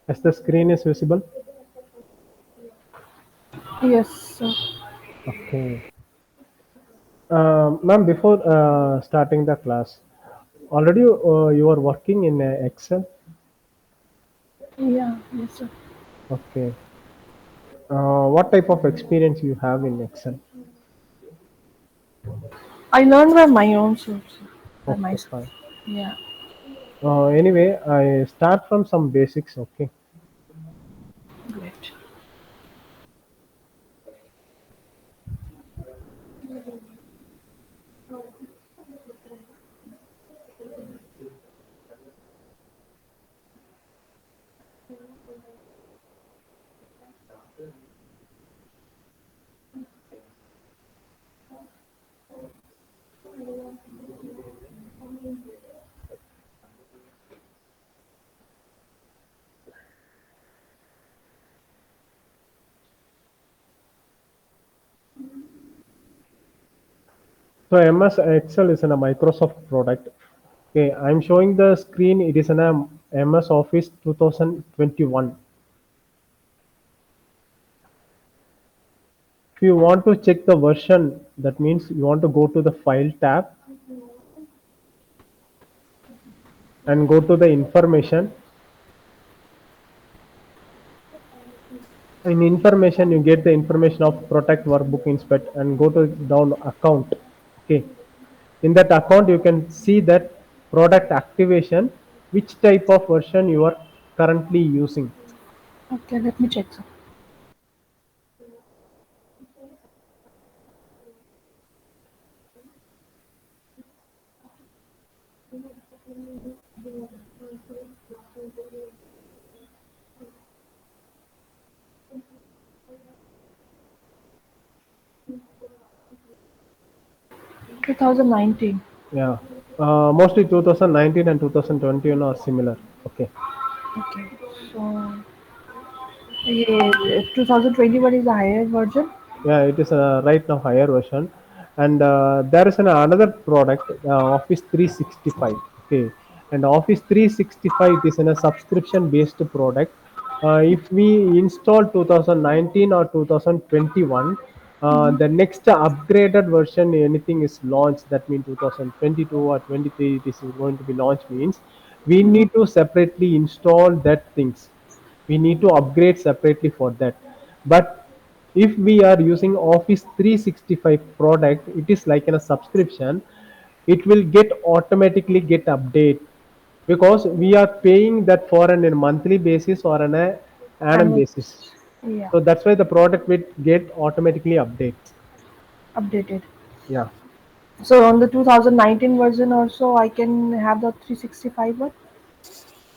As the screen is visible. Yes, sir. Okay. Ma'am, before starting the class, already you are working in Excel. Yeah, yes, sir. Okay. What type of experience you have in Excel? I learned by my own source, by Okay, myself. fine. Yeah, Anyway, I start from some basics. Okay. great. So MS Excel is in a Microsoft product. Okay, I'm showing the screen. It is in a MS Office 2021. If you want to check the version, that means you want to go to the File tab and go to the Information. In Information, you get the information of Protect Workbook Inspect and go to down Account. Okay, in that account, you can see that product activation, which type of version you are currently using. Okay, let me check, sir. 2019. Yeah, mostly 2019 and 2021 are similar. Okay. Okay, so yeah, 2021 is the higher version. Yeah, it is right now higher version, and there is another product, Office 365. Okay, and Office 365 it is in a subscription based product. If we install 2019 or 2021, the next upgraded version anything is launched, that means 2022 or 23 it is going to be launched, means we need to separately install that things. We need to upgrade separately for that. But if we are using Office 365 product, it is like in a subscription. It will get automatically get update because we are paying that for an a monthly basis or an a annum Annual basis. basis. Yeah, So that's why the product will get automatically updates. updated. Yeah. So on the 2019 version also, I can have the 365 one.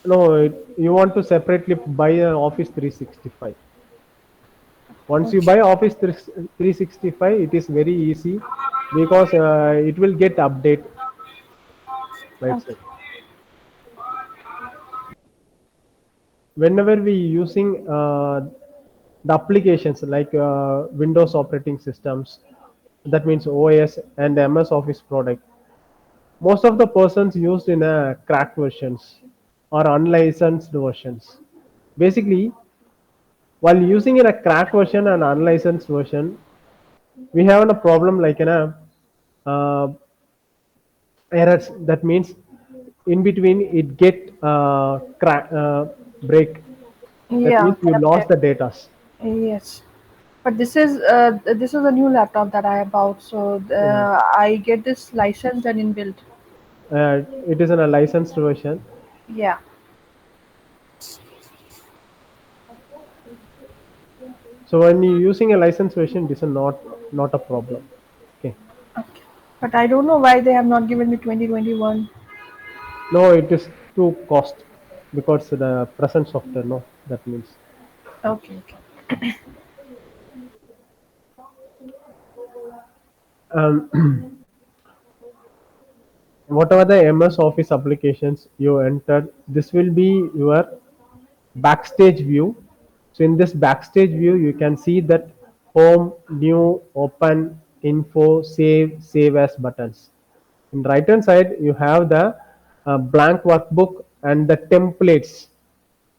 No, you want to separately buy an Office 365. Once you Okay. buy Office 365, it is very easy because it will get update right Okay. side. Whenever we using the applications like Windows operating systems, that means OS and MS Office product, most of the persons used in a cracked versions or unlicensed versions. Basically, while using in a cracked version and unlicensed version, we have a problem like in a uh, errors. That means in between it get break. That Yeah, means you lost correct. the data. Yes. But this is a new laptop that I bought, so Mm. I get this licensed and inbuilt. It is in a licensed version. Yeah. So when you're using a licensed version, this is not a problem. Okay. Okay. But I don't know why they have not given me 2021. No, it is too cost because the present software. No, that means Okay. Okay. um, whatever the MS Office applications you enter, this will be your backstage view. So in this backstage view, you can see that home, new, open, info, save as buttons. In right hand side, you have the blank workbook and the templates.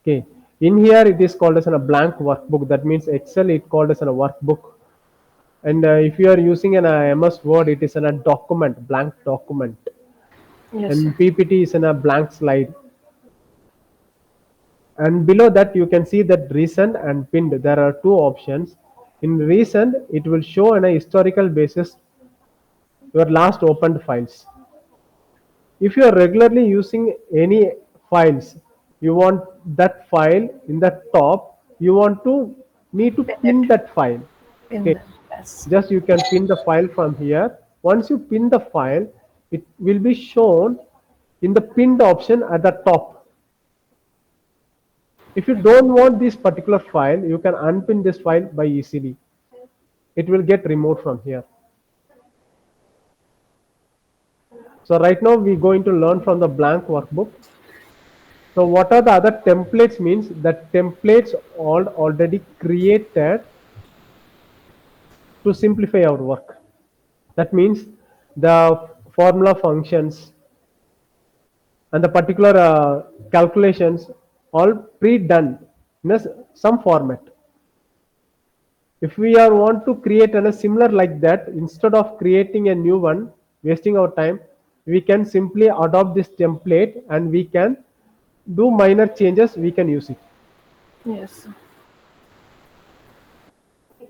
Okay. In here it is called as a blank workbook. That means Excel it called as a workbook. And if you are using an MS Word, it is in a document, blank document. Yes, sir. And PPT is in a blank slide. And below that you can see that recent and pinned. There are two options. In recent, it will show on a historical basis your last opened files. If you are regularly using any files, you want that file in the top, you want to need to Pin it pin that file. in Okay, them. Yes. just you can pin the file from here. Once you pin the file, it will be shown in the pinned option at the top. If you don't want this particular file, you can unpin this file by easily. It will get removed from here. So right now we're going to learn from the blank workbook. So what are the other templates means that templates all already created to simplify our work. That means the formula functions and the particular calculations all pre-done in some format. If we are want to create a similar like that, instead of creating a new one, wasting our time, we can simply adopt this template and we can do minor changes. We can use it. Yes, sir.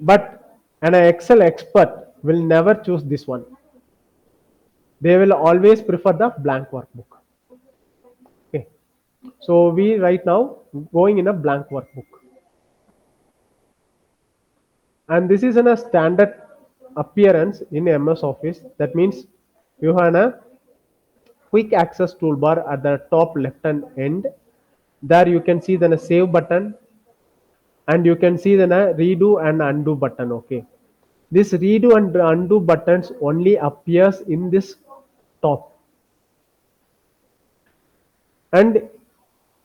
But an Excel expert will never choose this one. They will always prefer the blank workbook. Okay. So we right now going in a blank workbook. And this is in a standard appearance in MS Office. That means you have a quick access toolbar at the top left hand end. There you can see then a save button and you can see then a redo and undo button. Okay. This redo and undo buttons only appears in this top. And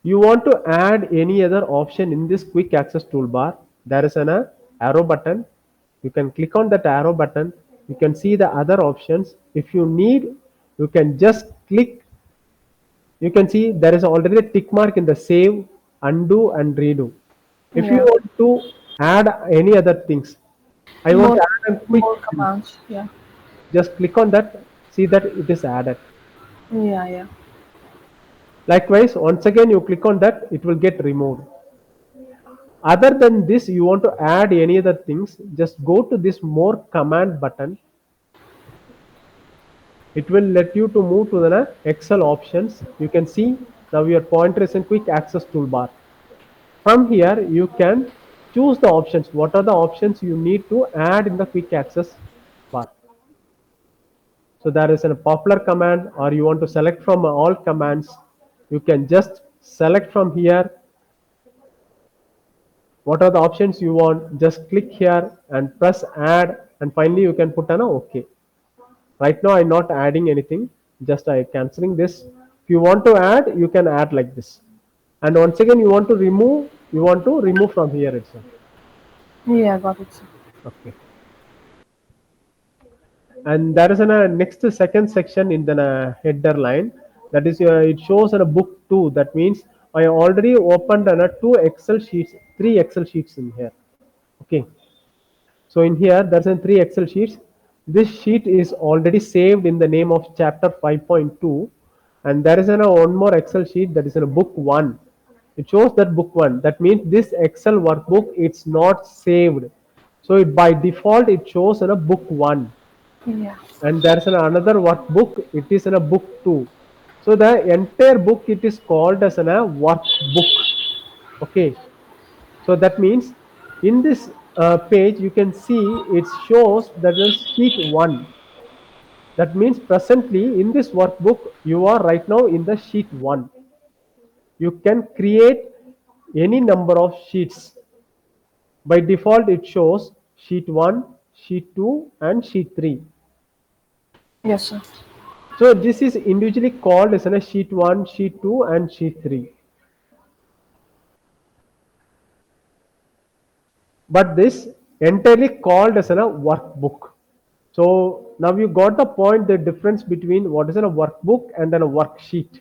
you want to add any other option in this quick access toolbar, there is an arrow button. You can click on that arrow button. You can see the other options. If you need, you can just click. You can see there is already a tick mark in the save, undo and redo. If you Yeah. want to add any other things, I want More, to add a quick more thing. commands. Yeah. Just click on that, see that it is added. Yeah, yeah. Likewise, once again you click on that, it will get removed. Other than this, you want to add any other things, just go to this more command button. It will let you to move to the Excel options. You can see now your pointer is in quick access toolbar. From here, you can choose the options. What are the options you need to add in the quick access bar? So there is a popular command, or you want to select from all commands. You can just select from here. What are the options you want? Just click here and press add, and finally you can put an OK. Right now I'm not adding anything, just I canceling this. If you want to add, you can add like this. And once again you want to remove, from here itself. Yeah, got it, sir. Okay. And there is a next second section in the header line. That is, it shows in a book 2. That means I already opened two Excel sheets, three Excel sheets in here. Okay. So in here, there's three Excel sheets. This sheet is already saved in the name of chapter 5.2, and there is one more Excel sheet that is in a book 1. It shows that book 1. That means this Excel workbook it's not saved. So by default it shows in a book 1, Yeah. and there is another workbook. It is in a book 2. So the entire book it is called as a workbook. Okay. So that means in this page you can see it shows that is sheet 1. That means presently in this workbook you are right now in the sheet 1. You can create any number of sheets. By default it shows sheet 1, sheet 2 and sheet 3. Yes, sir. So this is individually called as a sheet 1, sheet 2 and sheet 3. But this entirely called as a workbook. So now you got the point, the difference between what is in a workbook and then a worksheet.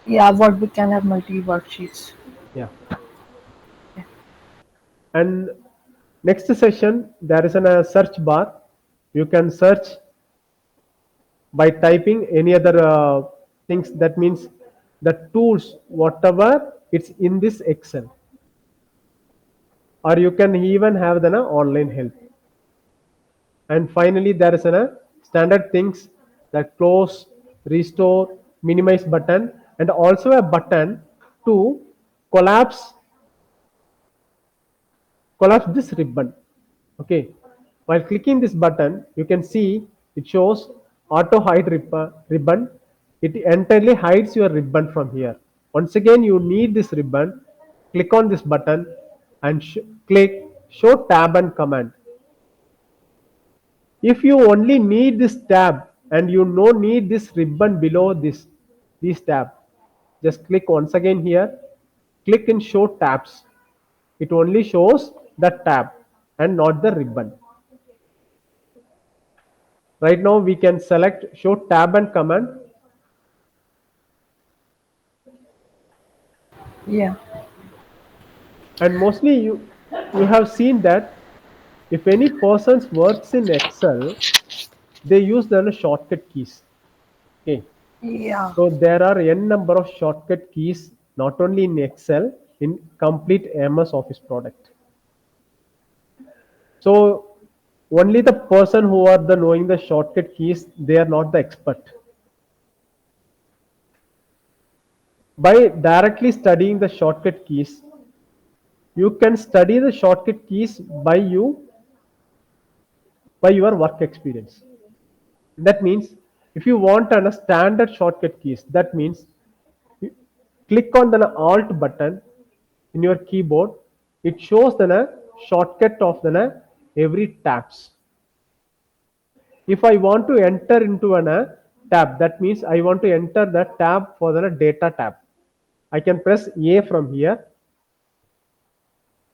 Yeah, what we can have multi worksheets. Yeah. And next session, there is a search bar. You can search by typing any other things. That means the tools, whatever it's in this Excel, or you can even have the online help. And finally, there is a standard things that close, restore, minimize button, and also a button to collapse collapse this ribbon. Okay, while clicking this button you can see it shows auto hide ribbon. It entirely hides your ribbon from here. Once again you need this ribbon, click on this button and click show tab and command. If you only need this tab and you no need this ribbon below this tab, just click once again here, click in show tabs. It only shows the tab and not the ribbon. Right now we can select show tab and command. Yeah. And mostly you have seen that if any persons works in Excel, they use the shortcut keys. Okay, Yeah. so there are n number of shortcut keys, not only in Excel, in complete MS Office product. So only the person who are the knowing the shortcut keys, they are not the expert. By directly studying the shortcut keys, you can study the shortcut keys by your work experience. That means if you want a standard shortcut keys, that means you click on the alt button in your keyboard. It shows the shortcut of the every tabs. If I want to enter into a tab, that means I want to enter the tab for the data tab. I can press A from here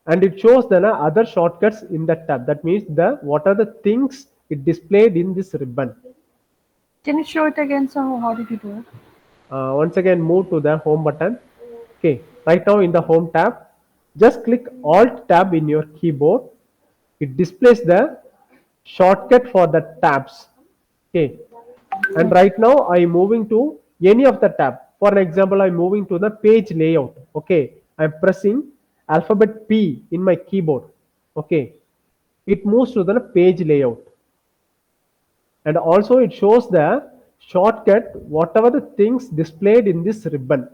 and it shows the other shortcuts in that tab. That means the what are the things it displayed in this ribbon. Can you show it again? So how did you do it? Once again move to the home button. Okay, right now in the home tab, just click alt tab in your keyboard. It displays the shortcut for the tabs. Okay, and right now I'm moving to any of the tab. For an example, I'm moving to the page layout. Okay, I'm pressing alphabet P in my keyboard. Okay, it moves to the page layout, and also it shows the shortcut whatever the things displayed in this ribbon.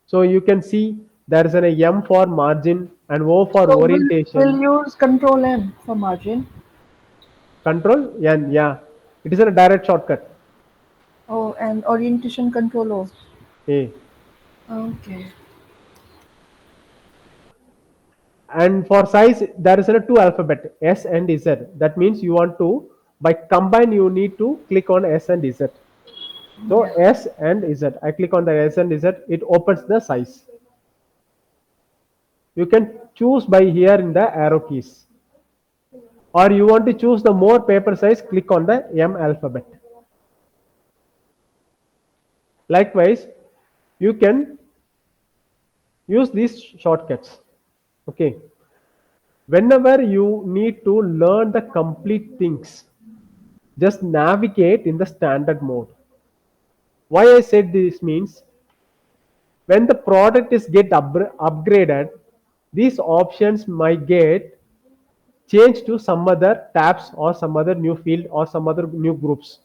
So you can see there is an M for margin and O for So we'll orientation. use Control M for margin. Control N, yeah, it is a direct shortcut. Oh, and orientation Control O. A. Okay. And for size there is a two alphabet S and Z. That means you want to by combine you need to click on S and Z. So Yeah. S and Z. I click on the S and Z. It opens the size. You can choose by here in the arrow keys. Or you want to choose the more paper size, click on the M alphabet. Likewise, you can use these shortcuts. Okay. Whenever you need to learn the complete things, just navigate in the standard mode. Why I said this means when the product is get upgraded, these options might get changed to some other tabs or some other new field or some other new groups.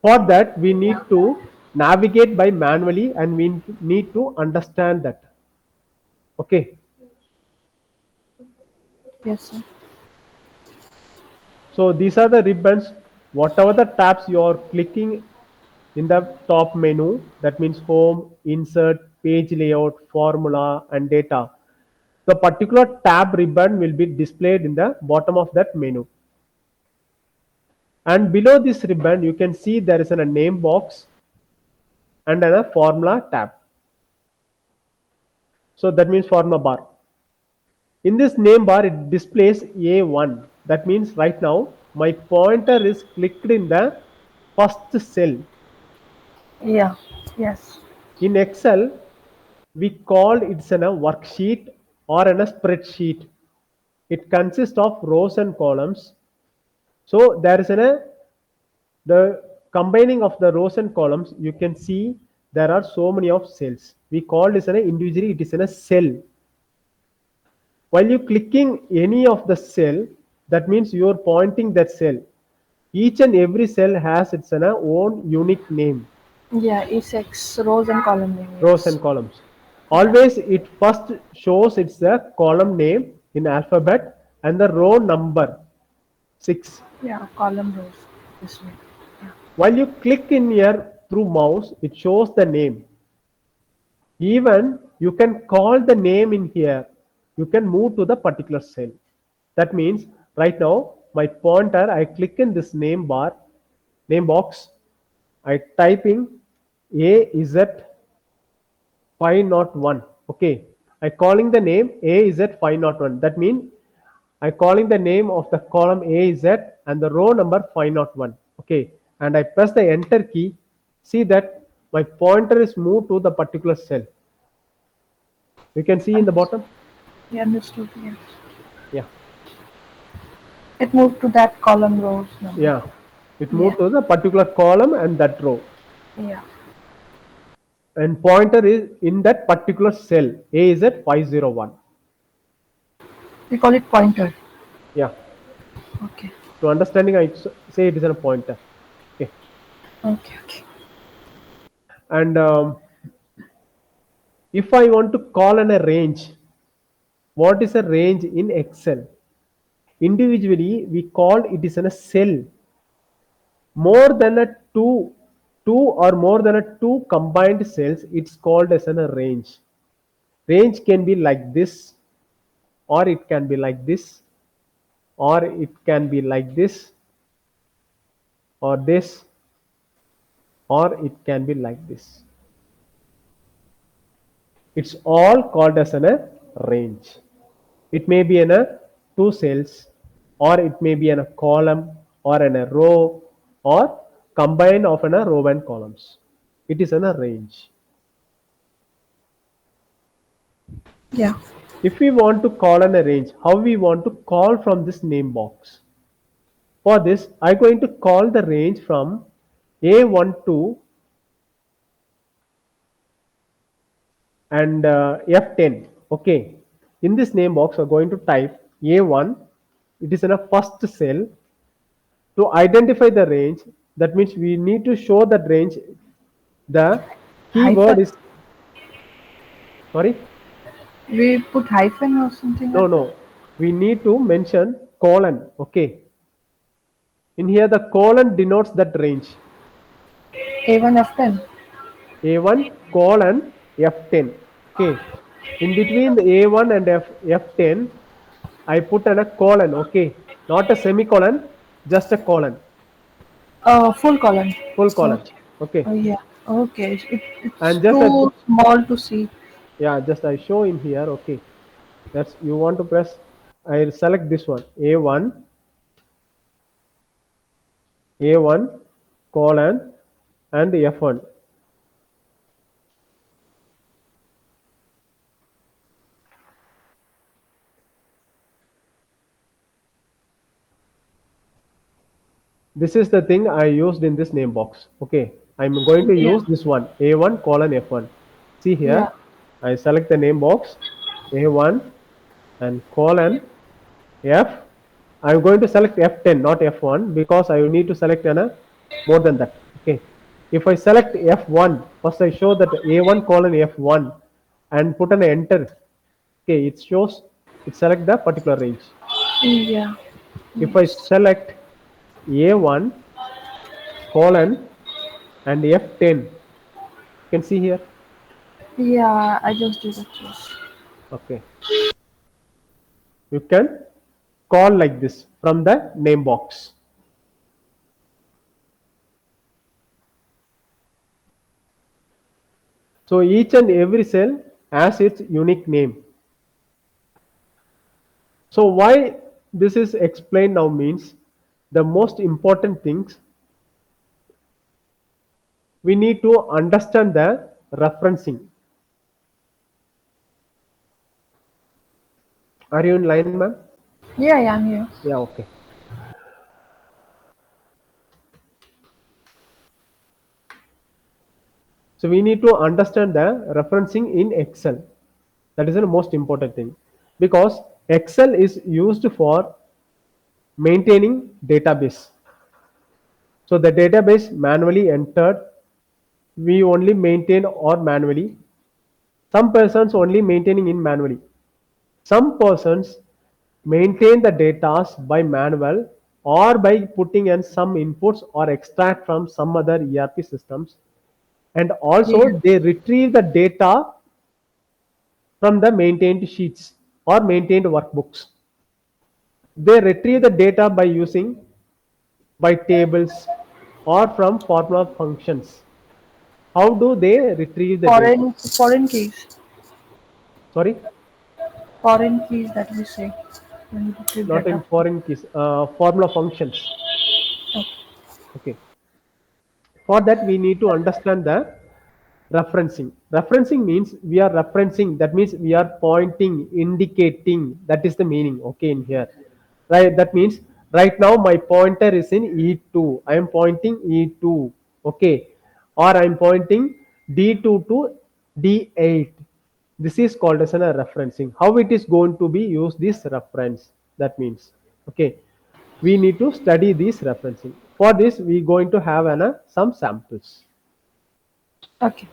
For that, we need to navigate by manually and we need to understand that. Okay. Yes, sir. So these are the ribbons. Whatever the tabs you are clicking in the top menu, that means home, insert, page layout, formula, and data. The particular tab ribbon will be displayed in the bottom of that menu. And below this ribbon, you can see there is a name box and a formula tab. So that means formula bar. In this name bar, it displays A1. That means right now my pointer is clicked in the first cell. Yeah. Yes. In Excel, we called it's in a worksheet or in a spreadsheet. It consists of rows and columns. So there is the combining of the rows and columns. You can see there are so many of cells. We call this an individually. It is in a cell. While you clicking any of the cell, that means you are pointing that cell. Each and every cell has its own unique name, Yeah. E6 rows and column name. rows Yes. and columns. Yeah. Always it first shows its column name in alphabet and the row number 6. Yeah. Column rows. This way. Yeah. While you click in here through mouse, it shows the name. Even you can call the name in here. You can move to the particular cell. That means right now my pointer, I click in this name bar, name box. I typing AZ501. Okay. I calling the name AZ501. That means I calling the name of the column AZ and the row number 501. Okay. And I press the enter key. See that my pointer is moved to the particular cell. You can see in the Understood. bottom. Yeah, understood. Yes. Yeah. It moved to that column rows number. Yeah. It Yeah. moved to the particular column and that row. Yeah. And pointer is in that particular cell. A is at 501. We call it pointer. Yeah. Okay. To understanding, I say it is a pointer. Okay. Okay. Okay. And if I want to call in a range, what is a range in Excel? Individually, we call it is in a cell. More than a two or more than a two combined cells, it's called as a range. Range can be like this, or it can be like this, or it can be like this, or it can be like this. It's all called as a range. It may be in a two cells, or it may be in a column, or in a row, or combine of in a row and columns. It is in a range. Yeah. If we want to call in a range, how we want to call from this name box? For this, I'm going to call the range from A1 to and F10. Okay. In this name box, we're going to type A1. It is in a first cell. To identify the range, that means we need to show that range. The keyword Hyphen. is, sorry, We put hyphen or something no, like that. no. We need to mention colon. Okay. In here, the colon denotes that range. A1 F10. A1 colon F10. Okay. In between the A1 and F10, I put a colon. Okay. Not a semicolon, just a colon. Full column. Full colon. Okay. Okay. Oh yeah. Okay. It's And just I too put, small to see. yeah, just I show in here. Okay. That's you want to press. I select this one. A1 colon and F1. This is the thing I used in this name box. Okay. I'm going to Yeah. use this one. A1 colon F1. See Yeah. here. I select the name box. A1 and colon F. I'm going to select F10, not F1, because I need to select more than that. Okay. If I select F1, first I show that A1 colon F1 and put an enter. Okay, it shows it select the particular range. Yeah. If I Yes. select A1 colon and F10, you can see here. Yeah. I just did it. Yes. Okay. You can call like this from the name box. So each and every cell has its unique name. So why this is explained now means the most important things we need to understand the referencing. Are you in line, ma'am? Yeah, yeah, I'm here. Yeah, okay. So we need to understand the referencing in Excel. That is the most important thing because Excel is used for maintaining database. So the database manually entered, we only maintain or manually. Some persons only maintaining in manually. Some persons maintain the data by manual or by putting in some inputs or extract from some other ERP systems. And Yeah. also they retrieve the data from the maintained sheets or maintained workbooks. They retrieve the data by using by tables or from formula functions. How do they retrieve the data? Foreign keys. Sorry, Foreign keys that we say when you retrieve not data. in foreign keys, formula functions. Okay. Okay. For that, we need to understand the referencing. Referencing means we are referencing. That means we are pointing, indicating. That is the meaning. Okay, in here, right? That means right now my pointer is in E2. I am pointing E2. Okay, or I am pointing D2 to D8. This is called as a referencing. How it is going to be used? This reference. That means okay, we need to study this referencing. For this, we going to have some samples. Okay.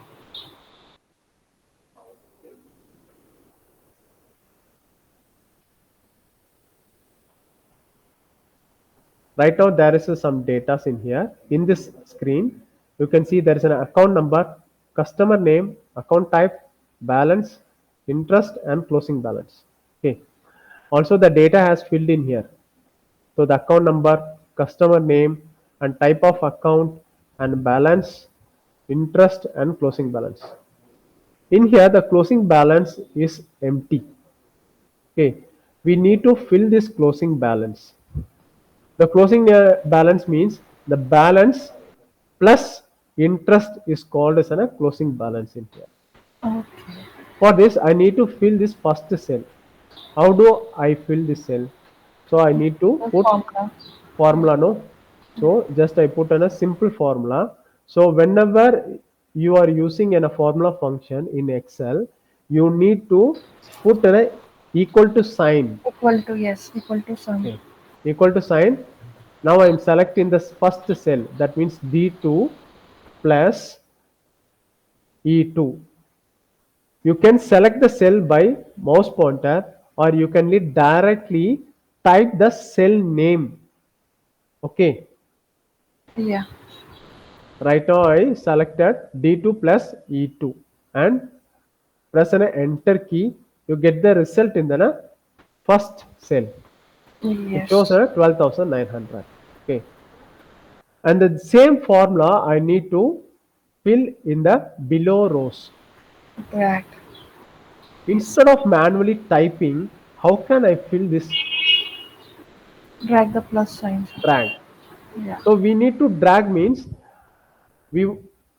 Right now, there is some data in here. In this screen, you can see there is an account number, customer name, account type, balance, interest, and closing balance. Okay. Also, the data has filled in here. So the account number, customer name, and type of account, and balance, interest, and closing balance. In here, the closing balance is empty. Okay. We need to fill this closing balance. The closing balance means the balance plus interest is called as a closing balance in here. Okay. For this, I need to fill this first cell. How do I fill this cell? So I need to The put formula. formula, no? So just I put in a simple formula. So whenever you are using in a formula function in Excel, you need to put an equal to sign. Equal to, yes, equal to sum. Okay, equal to sign. Now I am selecting the first cell. That means D2 plus E2. You can select the cell by mouse pointer or you can directly type the cell name. Okay. Yeah. Right now I selected D2 plus E2 and press an enter key. You get the result in the first cell. It shows Yes. a 12,900. Okay. And the same formula I need to fill in the below rows. Right. Yes. Instead of manually typing, how can I fill this? Drag the plus signs. Drag. Yeah. So we need to drag means we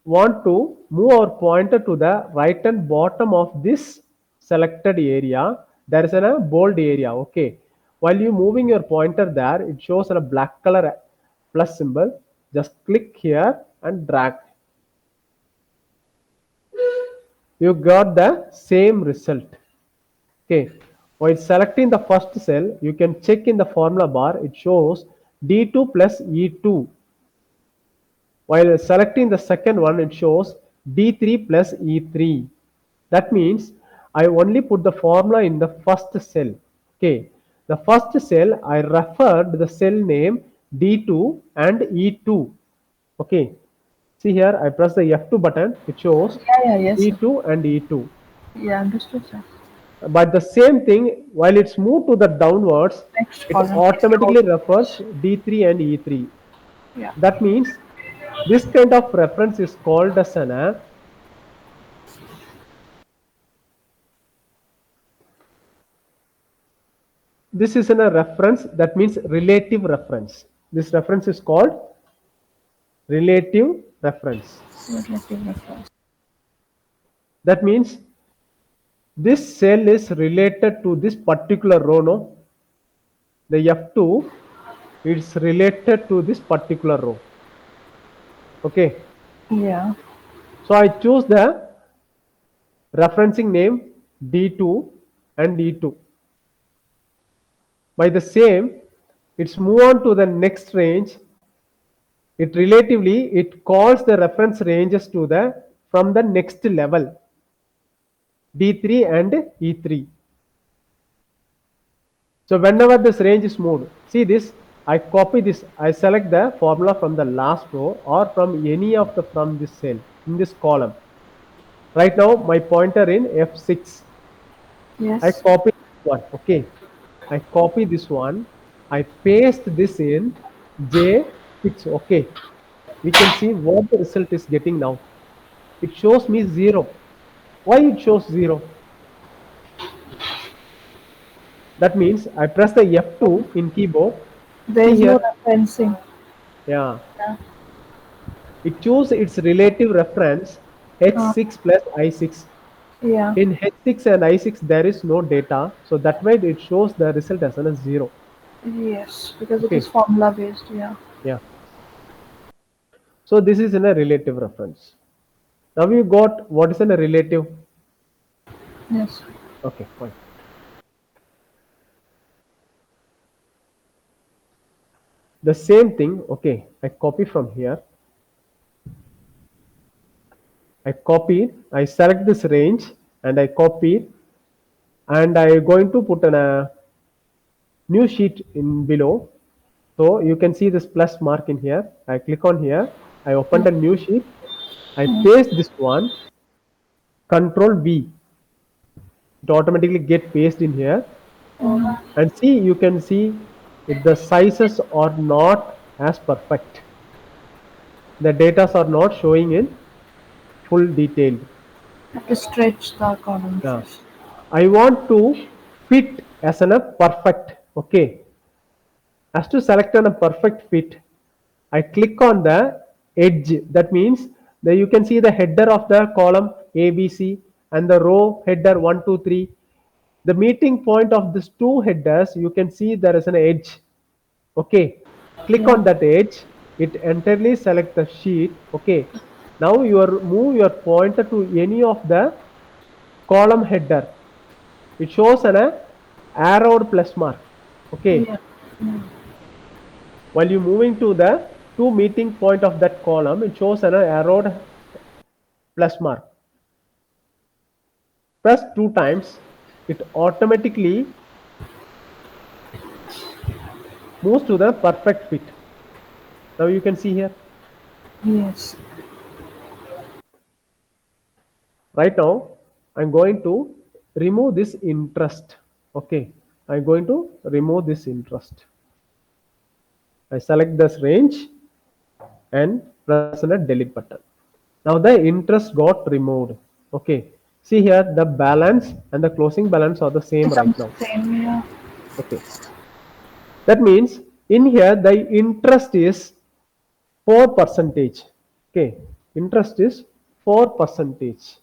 want to move our pointer to the right and bottom of this selected area. There is a bold area. Okay. While you moving your pointer there, it shows a black color plus symbol. Just click here and drag. You got the same result. Okay. While selecting the first cell, you can check in the formula bar. It shows D2 plus E2. While selecting the second one, it shows D3 plus E3. That means I only put the formula in the first cell. Okay. The first cell, I referred the cell name D2 and E2. Okay. See here, I press the F2 button. It shows Yeah, yeah, yes, sir. E2 and E2. Yeah, understood, sir. But the same thing, while it's moved to the downwards, Next it column is row. automatically refers D3 and E3. Yeah. That means this kind of reference is called as this is in a reference, that means relative reference. This reference is called relative reference. Relative reference. That means this cell is related to this particular row, no? The F2 is related to this particular row. Okay. Yeah. So I choose the referencing name D2 and E2. By the same, it's move on to the next range. It relatively it calls the reference ranges to the from the next level D3 and E3. So whenever this range is moved, see this, I copy this, I select the formula from the last row or from any of the from this cell in this column. Right now my pointer in F6. I Yes. copy this one. Okay. I copy this one. I paste this in J6. Okay. We can see what the result is getting now. It shows me 0. Why it shows 0? That means I press the F2 in keyboard. There See is no here. referencing. Yeah. Yeah. It chooses its relative reference Uh, H6 plus I6. yeah. In H6 and I6 there is no data. So that way it shows the result as a 0. Yes, because it is Okay. formula based. Yeah. Yeah. So this is in a relative reference. Now you got what is in a relative. Yes. Okay, fine. The same thing. Okay, I copy from here. I copy. I select this range and I copy, and I going to put in a new sheet in below. So you can see this plus mark in here. I click on here. I opened a new sheet. I paste this one. Control V. It automatically get pasted in here. And see, you can see if the sizes are not as perfect. The data are not showing in full detailed. Have to stretch the column Yeah. first. I want to fit as in a perfect. Okay. As to select on a perfect fit, I click on the edge. That means that you can see the header of the column ABC and the row header 1, 2, 3. The meeting point of these two headers, you can see there is an edge. Okay. Click Yeah. on that edge. It entirely select the sheet. Okay. Now you are move your pointer to any of the column header. It shows an arrowed plus mark. Okay. Yeah. While you moving to the two meeting point of that column, it shows an arrowed plus mark. Press two times, it automatically moves to the perfect fit. Now you can see here. Yes. Right now, I'm going to remove this interest. Okay. I'm going to remove this interest. I select this range and press on a delete button. Now the interest got removed. Okay. See here, the balance and the closing balance are the same right Becomes now. the same. Yeah. Okay. That means in here the interest is 4 percentage. Okay. Interest is 4 percentage.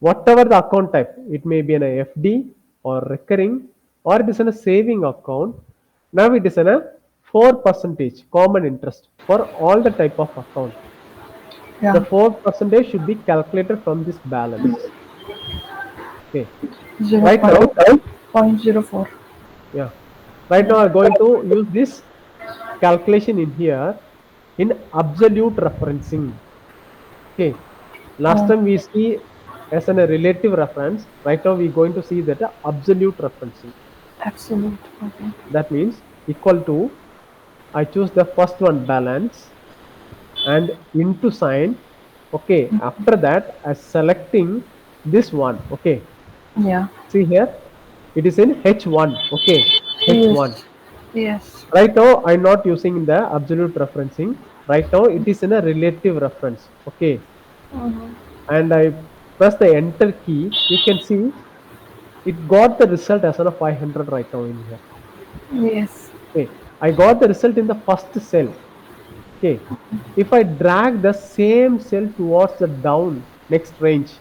Whatever the account type, it may be an FD or recurring or it is in a saving account. Now it is in a 4 percentage common interest for all the type of account. The Yeah. 4 percentage should be calculated from this balance. Okay. Zero Right point now, 0.04. yeah. Right now I'm going to use this calculation in here in absolute referencing. Okay. Last Oh, time we see as a relative reference. Right now we're going to see that absolute referencing. absolute. Okay. That means equal to, I choose the first one balance and into sign. Okay. After that, as selecting this one. Okay. Yeah. See here, it is in H1. Okay. H1. Yes. Yes. Right now, I'm not using the absolute referencing. Right now, it is in a relative reference. Okay. And I press the enter key. You can see it got the result as of 500 right now in here. Yes. Okay. I got the result in the first cell. Okay. If I drag the same cell towards the down next range,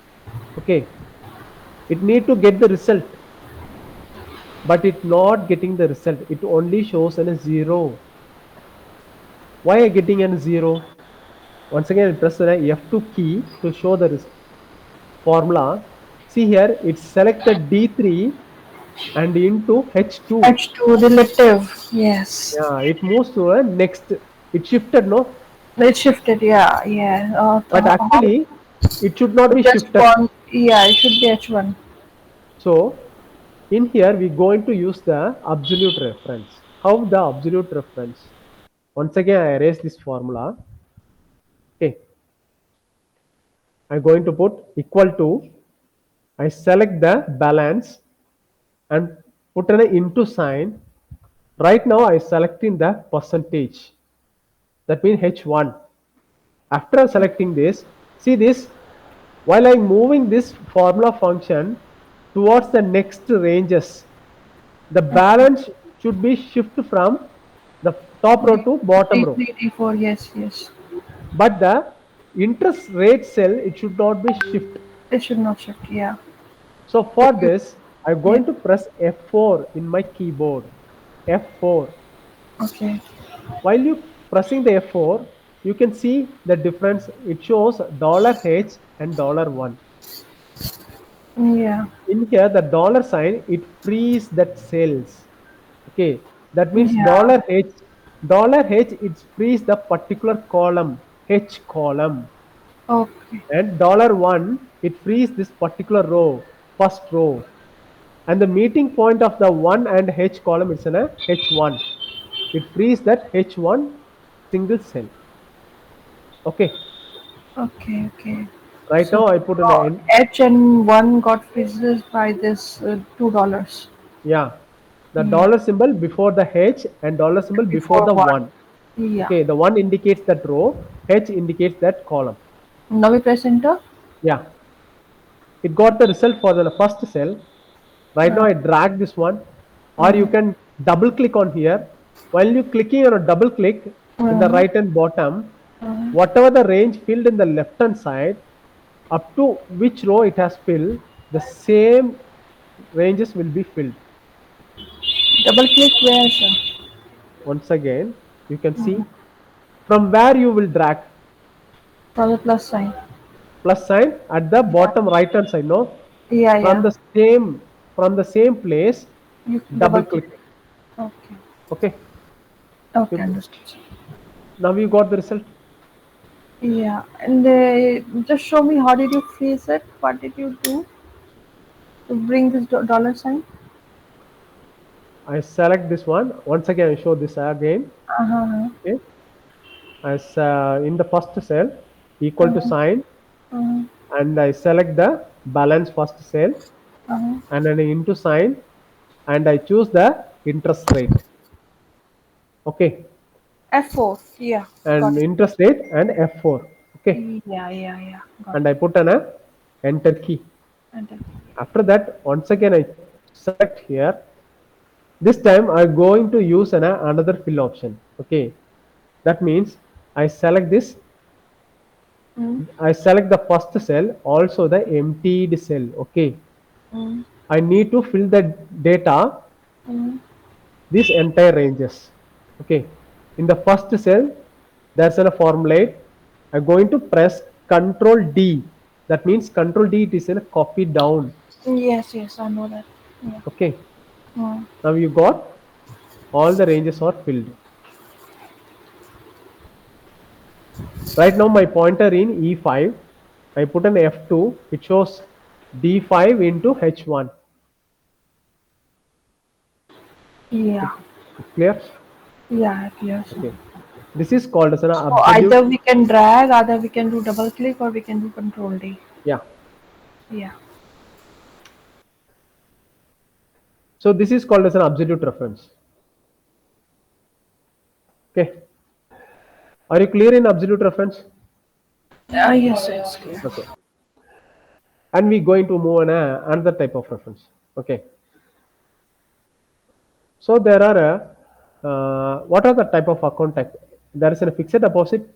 okay, it need to get the result, but it not getting the result. It only shows an a zero. Why I getting an zero? Once again, I press the F2 key to show the formula. See here, it selected D3 and into H2. H2 relative. Yes. Yeah, it moves to a next. It shifted, no? It shifted. Yeah, yeah. But actually, it should not To be just shifted. one. Yeah, it should be H1. So in here, we're going to use the absolute reference. How the absolute reference? Once again, I erase this formula. Okay, I'm going to put equal to. I select the balance and put an into sign. Right now, I selecting the percentage. That means H1. After selecting this, see this. While I'm moving this formula function towards the next ranges, the balance should be shift from the top row to bottom row. D3, D4. Yes, yes. But the interest rate cell, it should not be shift. It should not shift. Yeah. So If for you, this, I'm yeah. going to press F4 in my keyboard. F4. Okay. While you pressing the F4, you can see the difference. It shows $H and $1. Yeah. In here, the dollar sign, it frees that cells. Okay, that means Yeah. dollar H, it frees the particular column, H column, Okay. and $1, it frees this particular row, first row, and the meeting point of the 1 and H column, it's in a H1. It frees that H1 single cell. Okay, Okay. Okay. right So now I put in the end. H and one got freezes by this $2. Yeah, the Yeah. dollar symbol before the H and dollar symbol before Before the one. 1. Yeah. Okay, the 1 indicates that row, H indicates that column. Now we press enter. Yeah, it got the result for the first cell. Right now Uh, I drag this one, or you uh, can double click on here. While you clicking on a double click in the uh, right and bottom, uh, whatever the range filled in the left hand side, up to which row it has filled, the same ranges will be filled. double click where, sir? Once again, you can see from where you will drag. For the plus sign. Plus sign at the bottom right hand side, no? Yeah, From yeah. the same from the same place, You double double click. click. Okay. Okay. Okay, You, understood. now you got the result. Yeah, and just show me how did you freeze it? What did you do to bring this dollar sign? I select this one. Once again, I show this again. Uh-huh. Okay. As in the first cell, equal to Uh-huh. sign, Uh-huh. and I select the balance first cell, Uh-huh. and then into sign, and I choose the interest rate. Okay, F4. Yeah, got and it. interest rate and F4. Okay, Yeah, yeah, yeah. Got and it. I put an enter key. Enter. After that, once again I select here. This time I'm going to use another fill option. Okay, that means I select this. Mm, I select the first cell, also the emptied cell. Okay, mm, I need to fill the data, mm. these entire ranges. Okay, in the first cell, there's a formulate. I'm going to press Control D. That means Control D, it is in a copy down. Yes, yes, I know that. Yeah. Okay, Mm. now you got all the ranges are filled. Right now my pointer in E5, I put an F2, it shows D5 into H1. Yeah, It, it's clear? yeah, yes. Okay. This is called as an So absolute. either we can drag, either we can do double click, or we can do control D. Yeah. Yeah. So this is called as an absolute reference. Okay. Are you clear in absolute reference? Yes, it's clear. Okay. And we're going to move on another type of reference. Okay. So there are what are the type of account type? There is a fixed deposit,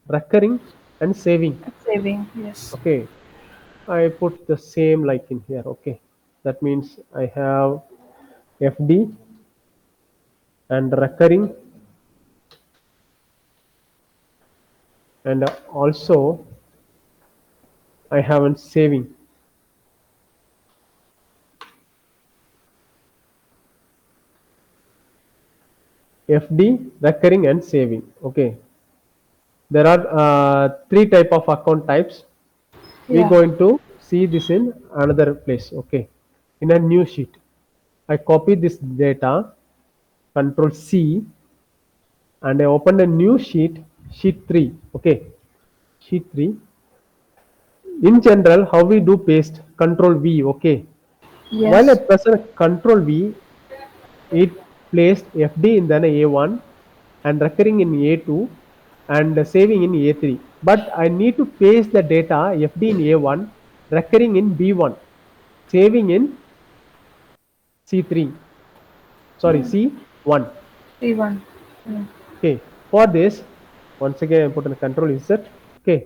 recurring, and saving. Saving, yes. Okay, I put the same like in here. Okay, that means I have FD and recurring, and also I have a saving. FD, recurring, and saving. Okay, there are three type of account types. We're Yeah. going to see this in another place. Okay, in a new sheet. I copy this data, Control C, and I open a new sheet, sheet 3. Okay, sheet 3. In general, how we do paste, Control V. Okay, while I Yes. press a Control V, it placed FD in then A1 and recurring in A2 and saving in A3. But I need to paste the data FD in A1, recurring in B1, saving in C3. Sorry, C1. P1. Mm. Okay, for this, once again I put in a control Z. Okay,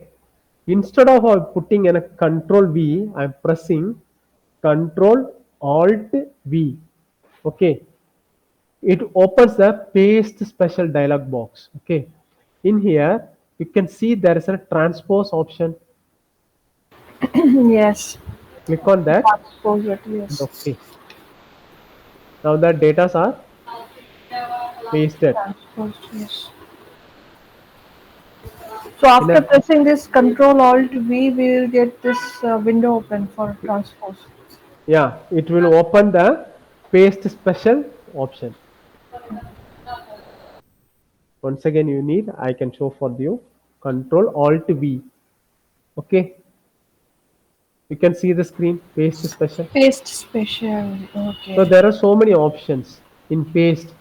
instead of putting in a control V, I'm pressing control alt V. Okay, it opens the paste special dialog box. Okay, in here you can see there is a transpose option. Yes. Click on that Transpose it, and yes. okay. Now the data are pasted Transpose, yes. So in after a, pressing this Control Alt V, we will get this window open for transpose. yeah, it will open the paste special option. Once again you need, I can show for you, control alt V. Okay, you can see the screen paste special. Paste special. So Okay. there are so many options in paste.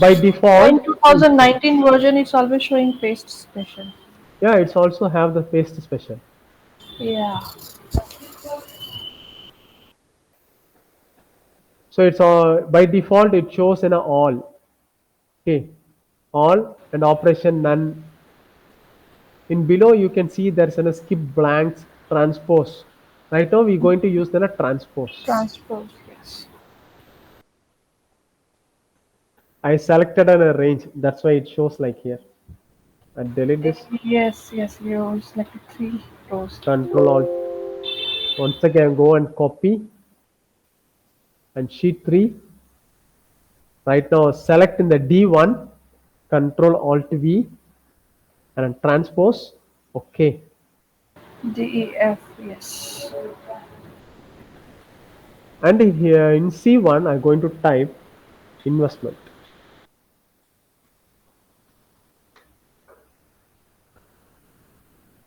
By Yeah, in default it, 2019 version, it's always showing paste special. yeah, it's also have the paste special. Yeah. So it's by default it shows in a all. Okay, all and operation none. In below you can see there's a skip blanks transpose. Right now we're going to use the transpose. Transpose, yes. I selected on a range, that's why it shows like here. I delete this. Yes, yes, you selected three rows. Control alt. Once again go and copy and sheet 3. Right now select in the D1, Control Alt V and transpose. Okay. DEF, yes. And here in C1 I'm going to type investment.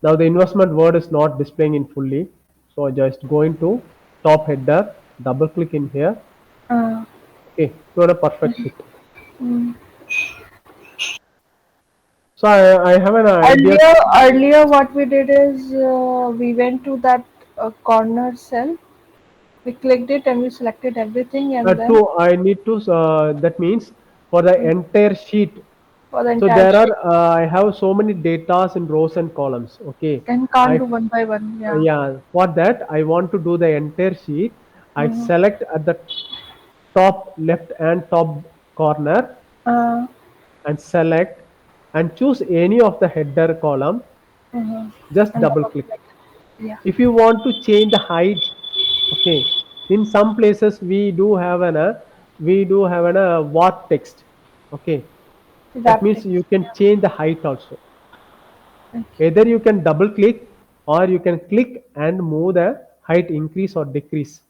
Now the investment word is not displaying in fully. So I just go into top header, double click in here. Uh, Okay, you want a perfect fit. mm. So I have an idea. Earlier, what we did is we went to that corner cell. We clicked it and we selected everything, and then I need to, that means for the entire sheet. for the So entire there are, sheet, I have so many datas in rows and columns. Okay. and can't I, do one by one. Yeah. yeah, for that, I want to do the entire sheet. I Mm-hmm. select at the top left and top corner Uh, and select and choose any of the header column. mm-hmm. Just And double double click. click. Yeah. If you want to change the height, okay, in some places we do have a what text. Okay, that Wrap means you text. can Yeah. change the height also. Okay. Either you can double click or you can click and move the height increase or decrease.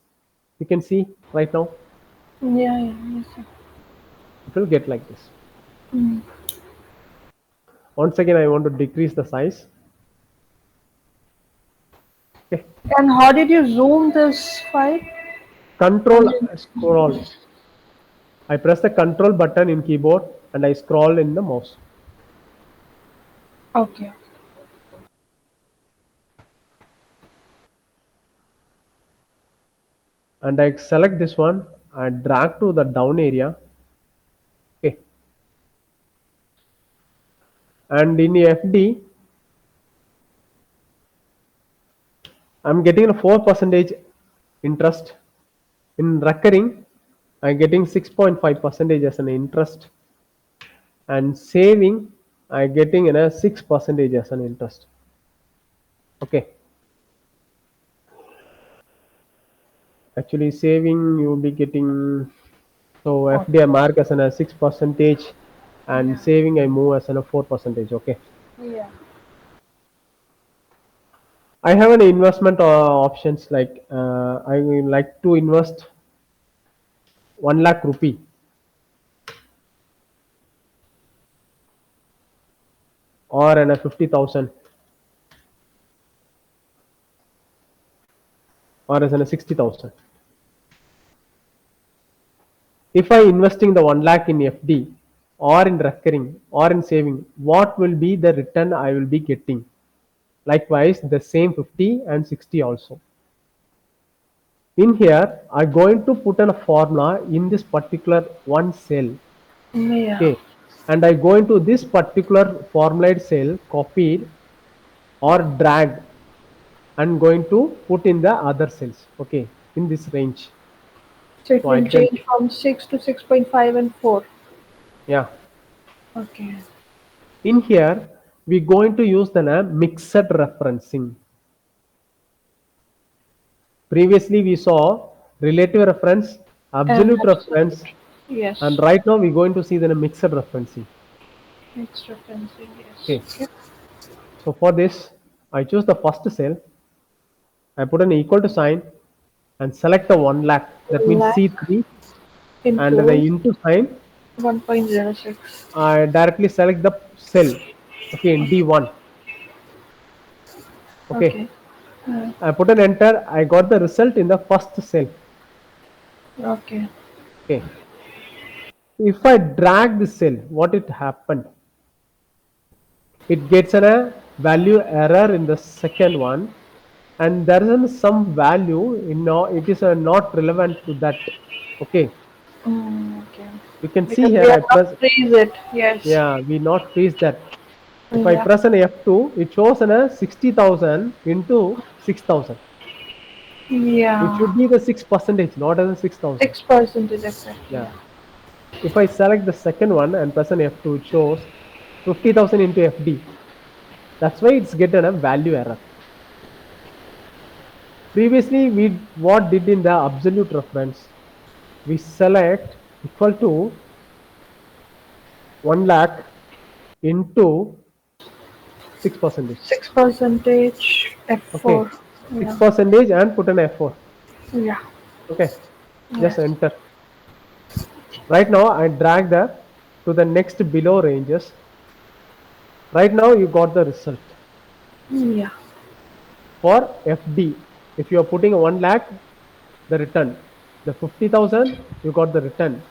You can see right now Yeah, yeah, yes, sir. it will get like this. Mm. Once again I want to decrease the size. Okay. And how did you zoom this file? Control And scroll. I press the control button in keyboard and I scroll in the mouse. okay. And I select this one and drag to the down area. Okay. And in FD, I'm getting a 4% interest. In recurring, I'm getting 6.5% as an interest, and saving, I'm getting in a 6% as an interest. Okay, actually saving you'll be getting, so Oh, FD I mark as an a 6%, and yeah. saving I move as an a 4%. Okay, Yeah. I have an investment options like I would like to invest 1 lakh rupee or an a 50,000 or as an a 60,000. If I investing the 1 lakh in FD or in recurring or in saving, what will be the return I will be getting? Likewise, the same 50 and 60 also. In here, I'm going to put in a formula in this particular one cell. Yeah. Okay, and I go into this particular formulate cell, copied or drag, and going to put in the other cells. Okay, in this range. So it So I will can, change from 6 to 6.5 and 4. yeah. Okay. In here, we're going to use the mixed referencing. Previously, we saw relative reference, And absolute absolute. reference, and Yes. right now we're going to see the mixed referencing. Extra fencing. Yes. Okay, Okay. so for this, I choose the first cell, I put an equal to sign, and select the 1 lakh. That means Lakh C3, and the into into sign, 1.06. I directly select the cell. Okay, in D1. Okay, Okay. Uh, I put an enter. I got the result in the first cell. okay. Okay, if I drag the cell, what it happened? It gets a value error in the second one, and there is some value in now it is not relevant to that. Okay, Okay. you can see Because here we I have not press, freeze it. Yes. yeah, we not freeze that. If I Yeah. press an F2, it shows an a 60,000 into 6,000. It Yeah. should be the 6%, not as a 6,000. 6% is exactly. Yeah. Yeah. If I select the second one and press an F2, it shows 50,000 into FD. That's why it's getting a value error. Previously, we what did in the absolute reference, we select equal to 1 lakh into 6%. 6 percentage Okay, F4. six Yeah. percentage and put an F4. Yeah. Okay, just Yes. enter. Right now, I drag the to the next below ranges. Right now, you got the result Yeah. for FD. If you are putting 1 lakh, the return. The 50,000, you got the return,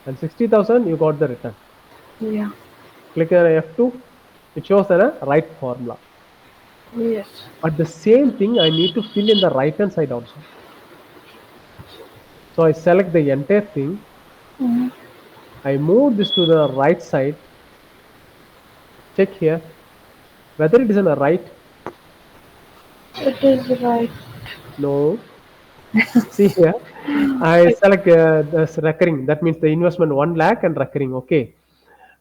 and 60,000, you got the return. Yeah. Click on F2, it shows the right formula. Yes. But the same thing I need to fill in the right hand side also. So I select the entire thing. Mhm. I move this to the right side. Check here whether it is on the right. It is right. No. See here, I select this recurring. That means the investment 1 lakh and recurring. Okay.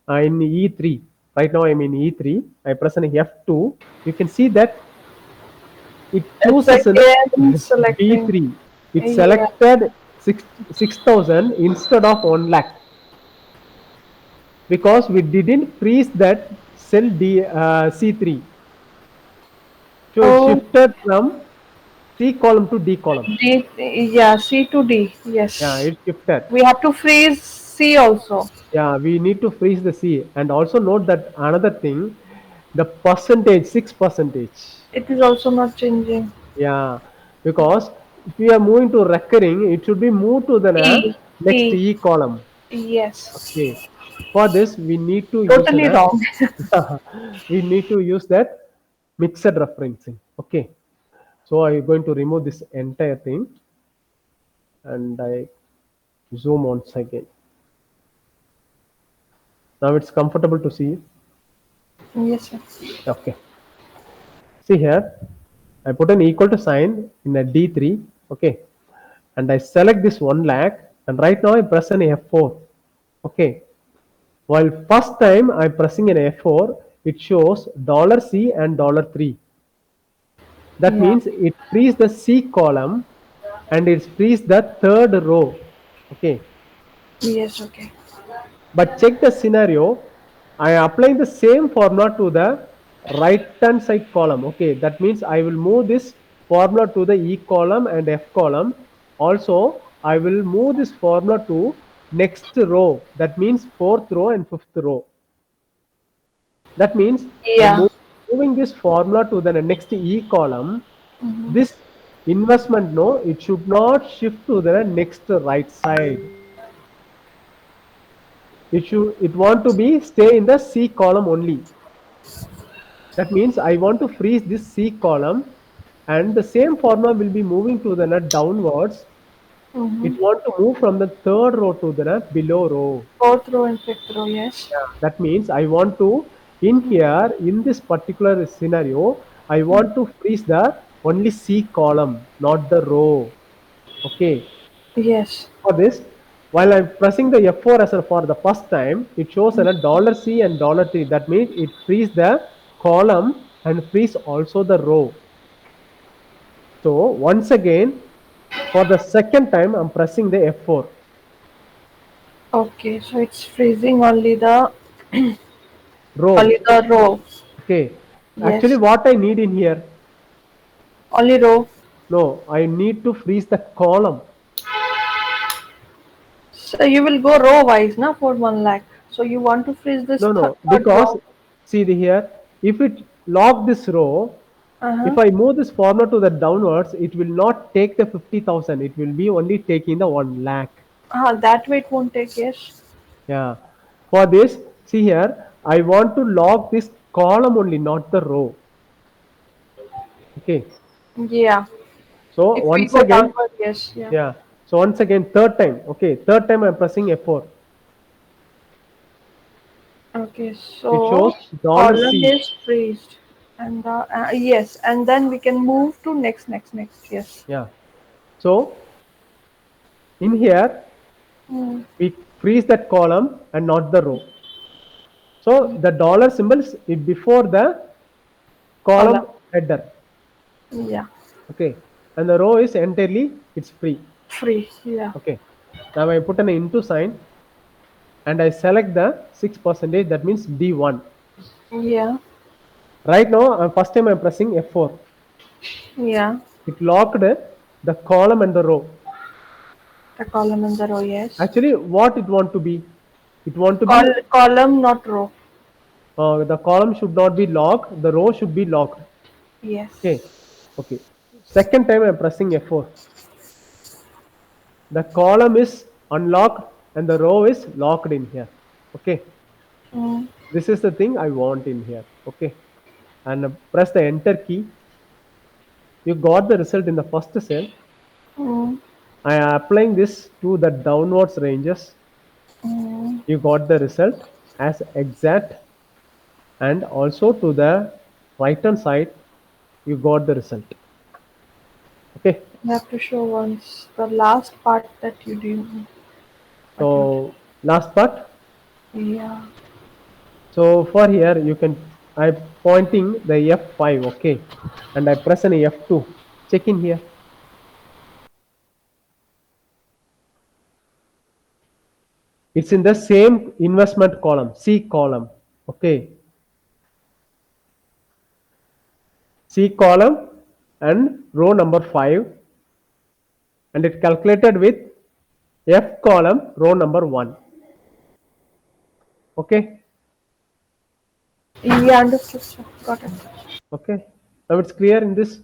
In E3. Right now I'm in E3. I press an F2. You can see that it It's chooses in a again selecting. D3. It Yeah. selected 6,000 instead of 1 lakh, because we didn't freeze that cell C3. So it Oh, shifted from C column to D column. D. Yeah. C to D. Yeah, Yes. it shifted. We have to freeze C also. Yeah, we need to freeze the C. And also note that another thing, the percentage, 6%. It is also not changing. Yeah, because if we are moving to recurring, it should be moved to the E. next E. E column. Yes. Okay. For this, we need to use Totally wrong. we need to use that mixed referencing. Okay. So I'm going to remove this entire thing, and I zoom once again. Now it's comfortable to see. Yes, sir. Okay. See here, I put an equal to sign in a D3. Okay. And I select this 1 lakh, and right now I press an F4. Okay. While first time I'm pressing an F4, it shows $C and $3. That Yeah. means it frees the C column and it frees the third row. Okay. Yes, okay. But check the scenario. I am applying the same formula to the right hand side column. Okay. That means I will move this formula to the E column and F column. Also, I will move this formula to next row. That means fourth row and fifth row. That means I'm Yeah. moving this formula to the next E column. Mm-hmm. This investment, no, it should not shift to the next right side. It want to be stay in the C column only. That means I want to freeze this C column, and the same formula will be moving to the net downwards. It Mm-hmm. want to move from the third row to the below row. Fourth row and fifth row, yes. Yeah, that means I want to in here in this particular scenario, I want to freeze the only C column, not the row. Okay. Yes. For this, while I'm pressing the F4 as for the first time, it shows a $C and $3. That means it frees the column and frees also the row. So once again, for the second time, I'm pressing the F4 Okay, so it's freezing only row. the row. Okay. Actually, Yes. what I need in here, Only row. no, I need to freeze the column. So you will go row wise, na, for 1 lakh. So you want to freeze this No, no, third because row. see the here, if it lock this row, Uh-huh. if I move this formula to the downwards, it will not take the 50,000. It will be only taking the 1 lakh. That way it won't take, yes. Yeah. For this, see here, I want to lock this column only, not the row. Okay. Yeah. So If we once go again, downward, yes, yeah. yeah. So once again, third time. Okay. Third time I'm pressing F4. Okay, It so shows column $C. is freezed. And yes, and then we can move to next, yes. Yeah. So in here, Mm. we freeze that column and not the row. So the dollar symbols is before the Column. column header. Yeah. Okay. And the row is entirely it's free. Free. Yeah. Okay. Now I put an into sign and I select the 6%. That means D1. Yeah. Right now, first time I'm pressing F4. Yeah. It locked the column and the row. The column and the row, yes. Actually, what it want to be? It want to be Column, not row. the column should not be locked. The row should be locked. Yes. Okay. Okay. Second time I'm pressing F4. The column is unlocked and the row is locked in here. Okay. Mm. This is the thing I want in here. Okay. And press the enter key. You got the result in the first cell. Mm. I am applying this to the downwards ranges. Mm. You got the result as exact, and also to the right hand side you got the result. Okay. You have to show once the last part that you do. What you So last part. do. Yeah. So for here you can I pointing the F5. Okay. And I press an F2. Check in here. It's in the same investment column, C column. Okay. C column and row number 5, and it calculated with F column row number 1. Okay. Yeah, understood, sir. Got it. Okay. Now it's clear in this.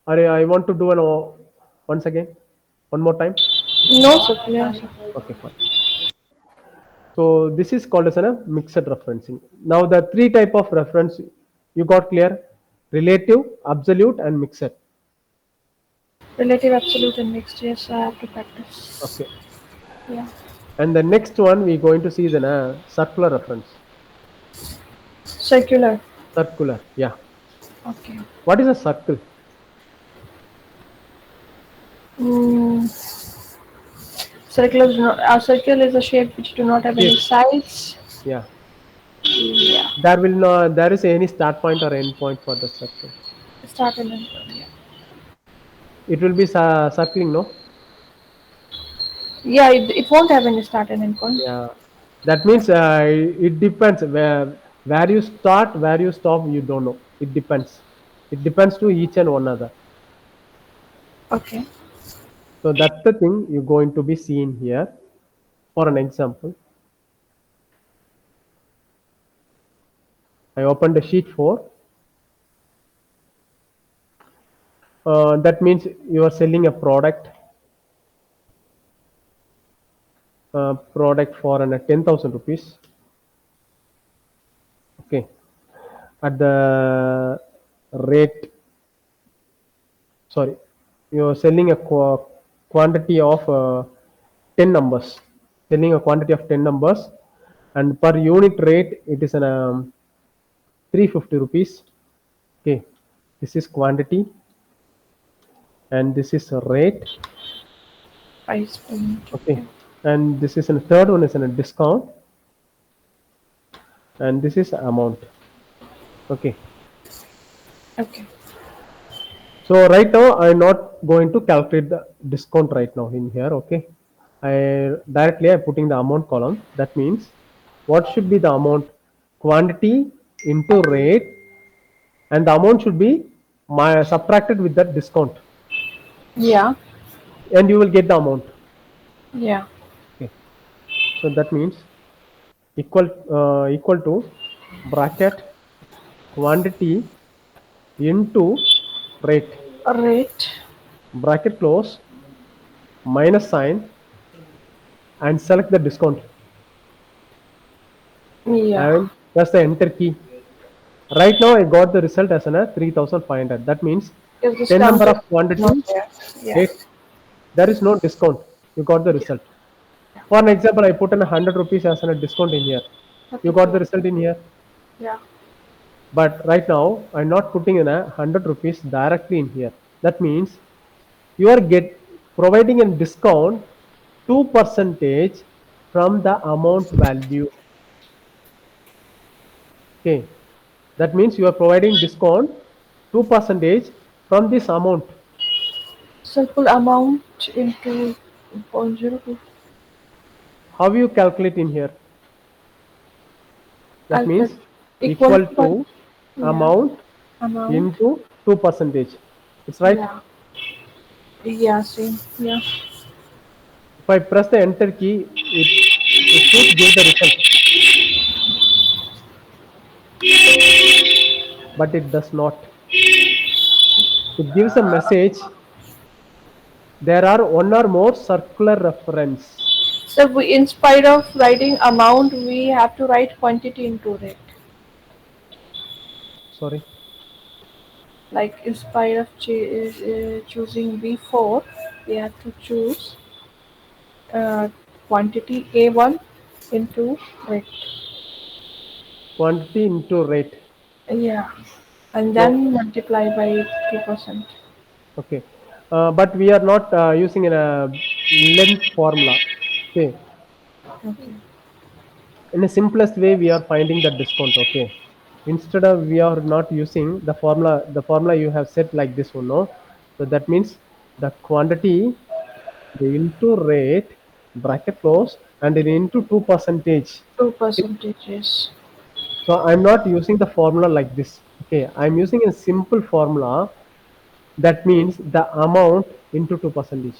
Or I want to do an once again, one more time. No, sir. Yeah, sir. Okay, fine. So this is called as a mixed referencing. Now the three type of reference you got clear: relative, absolute, and mixed. Relative, absolute, and mixed. Yes, I have to practice. Okay. Yeah. And the next one we going to see the circular reference. Circular. Circular. Yeah. Okay. What is a circle? Mm, circular. A circle is a shape which do not have any Shape. sides. Yeah. Yeah. There will not there is any start point or end point for the circle. Start and end. Yeah. It will be circling, no? Yeah. It won't have any start and end point. Yeah. That means it depends where you start, where you stop. You don't know. It depends. It depends to each and one other. Okay. So that's the thing you're going to be seeing here. For an example, I opened the sheet 4. That means you are selling a product for an 10,000 rupees. Okay, at the rate, sorry, you are selling a quantity of 10 numbers, selling a quantity of 10 numbers, and per unit rate it is an 350 rupees. Okay, this is quantity and this is a rate. Price point. Okay, Okay. and this is a third one is a discount, and this is amount. Okay, Okay. so right now I'm not going to calculate the discount right now in here. Okay, I directly I'm putting the amount column. That means what should be the amount? Quantity into rate, and the amount should be my subtracted with that discount, Yeah. and you will get the amount. Yeah. Okay, so that means equal to bracket quantity into rate, Rate. bracket close, minus sign, and select the discount Yeah. and press the enter key. Right now I got the result as an 3500. That means Because 10 discount number is of quantity, not there. Yeah. 8. There is no discount. You got the result. For an example, I put in 100 rupees as a discount in here. You Okay. got the Cool. result in here. Yeah. But right now I'm not putting in 100 rupees directly in here. That means you are providing a discount 2 percentage from the amount value. Okay, that means you are providing discount 2 percentage from this amount. Circle amount into 0.02. How you calculate in here? That I'll tell. means Equal equal to what? to Yeah. amount Amount. into 2 percentage. It's right. Yeah. Yeah. Same. Yeah. If I press the enter key, it should give the result, but it does not. It gives a message. There are one or more circular reference. So we, in spite of writing amount, we have to write quantity into it. Sorry. Like in spite of choosing B4, we have to choose uh, quantity A1 into rate. Quantity into rate. Yeah, and So, then multiply by 2%. okay. But we are not using a length formula. Okay. Okay. In the simplest way, we are finding the discount. Okay. Instead of we are not using the formula you have set like this one. No. So that means the quantity, the into rate, bracket close, and then into 2 percentage. 2 Okay. percentages. So I'm not using the formula like this. Okay. I'm using a simple formula. That means the amount into 2 percentage.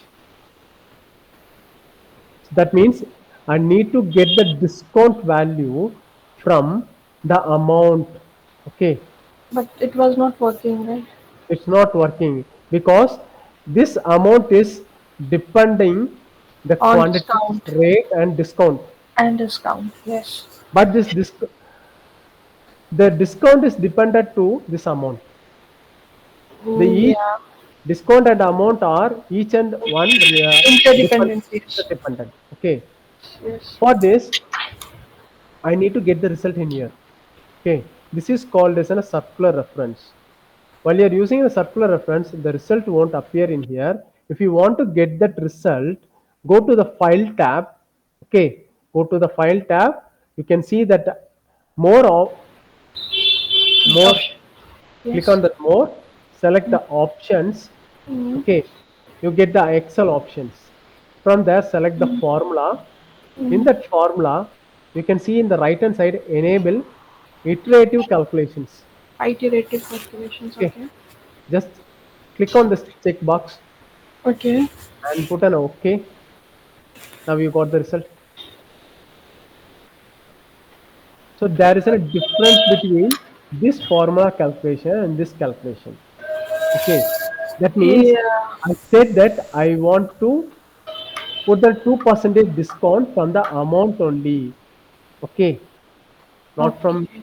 That means I need to get the discount value from the amount. Okay, But it was not working, right? it's not working because this amount is depending the On quantity, discount. rate, and discount. And discount, yes. But the discount is dependent to this amount. The each Yeah, discount and amount are each and one interdependencies. interdependent. Okay, Yes. for this I need to get the result in here. Okay. This is called as a circular reference. While you're using a circular reference, the result won't appear in here. If you want to get that result, go to the file tab. Okay, go to the file tab. You can see that more of more. Option. Click Yes. on the more. Select the options. Mm. Okay, you get the Excel options. From there, select the formula. In Mm. that formula, you can see in the right hand side enable iterative calculations. Iterative calculations. Okay, Okay. just click on this checkbox Okay. and put an OK. Now you got the result. So there is a difference between this formula calculation and this calculation. Okay, that means Yeah. I said that I want to put the 2% discount from the amount only. Okay, not from Okay.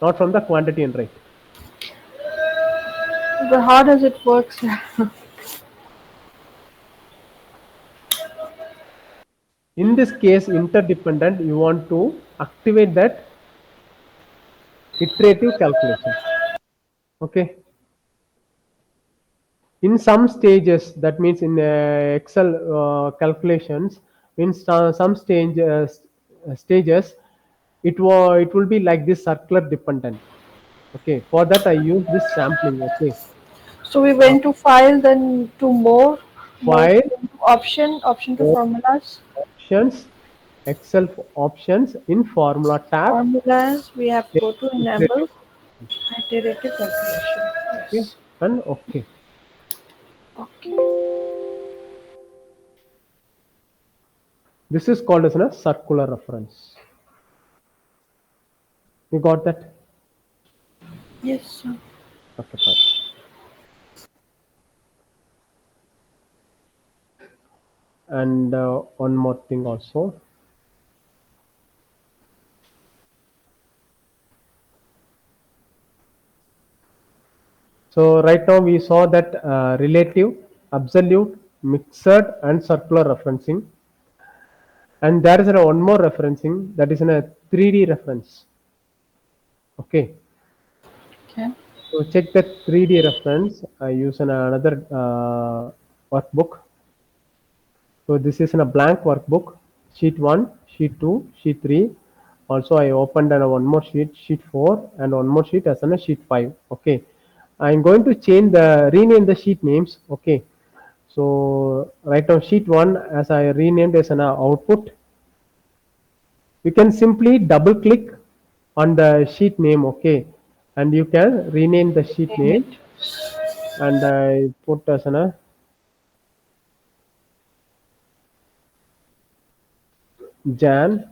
not from the quantity and rate. But how does it work, sir? In this case, interdependent, you want to activate that iterative calculation. Okay. In some stages, that means in Excel calculations, in some stages, it will be like this circular dependent. Okay. For that, I use this sampling. Okay. So we Uh, went to file, then to more File, option to more formulas, options, Excel options in formula tab. formulas. We have to Then go to iterative. enable iterative calculation. Okay. Yes. And okay. Okay. This is called as a circular reference. You got that? Yes, sir. Okay, fine. And one more thing also. So right now we saw that relative, absolute, mixed, and circular referencing. And there is one more referencing that is in a 3D reference. Okay. Okay. So check that 3D reference. I use another workbook. So this is in a blank workbook, sheet 1, sheet 2, sheet 3. Also I opened one more sheet, sheet 4, and one more sheet as a sheet 5. Okay. I'm going to rename the sheet names. Okay. So right now sheet 1 as I renamed as an output. You can simply double click on the sheet name. Okay. And you can rename the sheet Name it. name, and I put as an Jan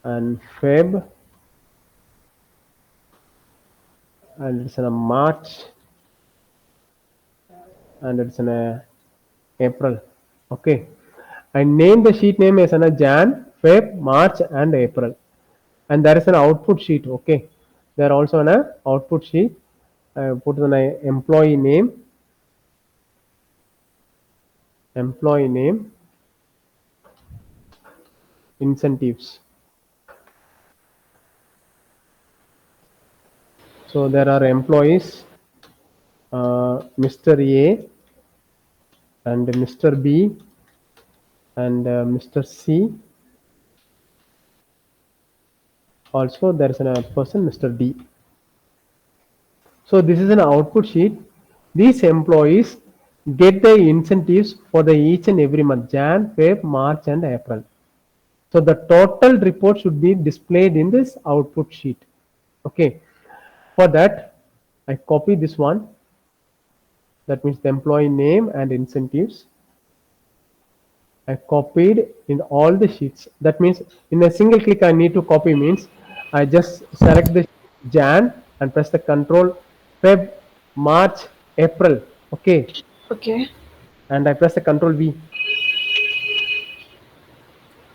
and Feb, and it's in a March, and it's in a April. Okay. I name the sheet name as a Jan, Feb, March, and April. And there is an output sheet. Okay. There also an output sheet. I put an employee name, incentives. So there are employees, Mr. A and Mr. B and Mr. C. Also, there is a person, Mr. D. So this is an output sheet. These employees get the incentives for the each and every month, Jan, Feb, March, and April. So the total report should be displayed in this output sheet. Okay. For that, I copy this one. That means the employee name and incentives. I copied in all the sheets. That means in a single click I need to copy means I just select the Jan and press the Control Feb, March, April. Okay, Okay. and I press the Control V. You